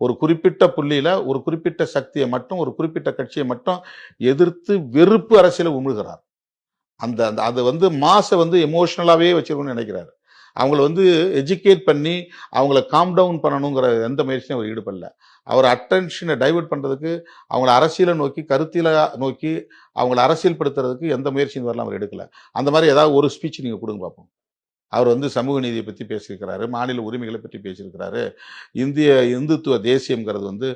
ஒரு குறிப்பிட்ட புள்ளியில ஒரு குறிப்பிட்ட சக்தியை மட்டும் ஒரு குறிப்பிட்ட கட்சியை மட்டும் எதிர்த்து வெறுப்பு அரசியலை உமிழ்கிறார். அந்த அந்த அது வந்து மாச வந்து எமோஷனலாவே வச்சிருக்கணும்னு நினைக்கிறாரு. அவங்கள வந்து எஜுகேட் பண்ணி அவங்கள காம் டவுன் பண்ணணுங்கிற எந்த முயற்சியும் அவர் ஈடுபடல. அவர் அட்டென்ஷனை டைவர்ட் பண்றதுக்கு அவங்கள அரசியலை நோக்கி கருத்தியலை நோக்கி அவங்கள அரசியல் படுத்துறதுக்கு எந்த முயற்சியும் வரலாம் அவர் எடுக்கல. அந்த மாதிரி ஏதாவது ஒரு ஸ்பீச் நீங்க கொடுங்க பார்ப்போம். அவர் வந்து சமூக நீதியை பற்றி பேசியிருக்கிறாரு, மாநில உரிமைகளை பற்றி பேசியிருக்கிறாரு. இந்துத்துவ தேசியம்ங்கிறது வந்து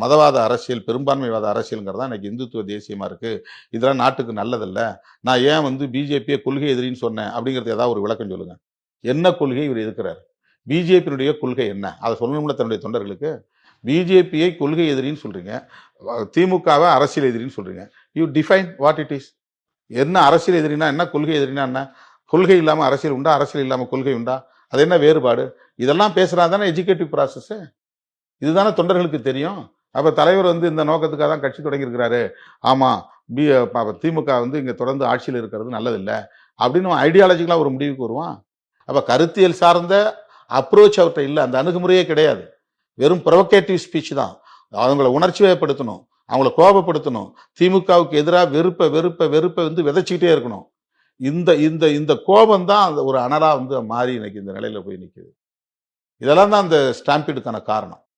மதவாத அரசியல், பெரும்பான்மைவாத அரசியல்ங்கிறது தான் இன்னைக்கு இந்துத்துவ தேசியமா இருக்கு. இதெல்லாம் நாட்டுக்கு நல்லதல்ல. நான் ஏன் வந்து பிஜேபியை கொள்கை எதிரின்னு சொன்னேன் அப்படிங்கிறது ஏதாவது ஒரு விளக்கம் சொல்லுங்க. என்ன கொள்கை இவர் எதிர்க்கிறார்? பிஜேபியினுடைய கொள்கை என்ன? அதை சொல்லணும்ல தன்னுடைய தொண்டர்களுக்கு. பிஜேபியை கொள்கை எதிரின்னு சொல்றீங்க, திமுகவை அரசியல் எதிரின்னு சொல்றீங்க. You define what it is. என்ன அரசியல் எதிரினா என்ன, கொள்கை எதிரினா என்ன? கொள்கை இல்லாம அரசியல் உண்டா, அரசியல் இல்லாம கொள்கை உண்டா? அது என்ன வேறுபாடு? இதெல்லாம் பேசுறா தானே எஜுகேட்டிவ் ப்ராசஸ். இதுதானே தொண்டர்களுக்கு தெரியும். அப்ப தலைவர் வந்து இந்த நோக்கத்துக்காக தான் கட்சி தொடங்கி இருக்கிறாரு. ஆமா, திமுக வந்து இங்க தொடர்ந்து ஆட்சியில் இருக்கிறது நல்லதில்லை அப்படின்னு ஐடியாலஜிக்கலா ஒரு முடிவுக்கு வருவான். அப்ப கருத்தியல் சார்ந்த அப்ரோச் அவர்கிட்ட இல்லை, அந்த அணுகுமுறையே கிடையாது. வெறும் ப்ரொவோகேட்டிவ் ஸ்பீச் தான். அவங்கள உணர்ச்சி வயப்படுத்தணும், அவங்கள கோபப்படுத்தணும், திமுகவுக்கு எதிராக வெறுப்பை வெறுப்பை வெறுப்பை வந்து விதைச்சிக்கிட்டே இருக்கணும். இந்த இந்த இந்த கோபம் தான் அந்த ஒரு அனலா வந்து மாறி இன்னைக்கு இந்த நிலையில போய் நிற்குது. இதெல்லாம் தான் அந்த ஸ்டாம்பீடுக்கான காரணம்.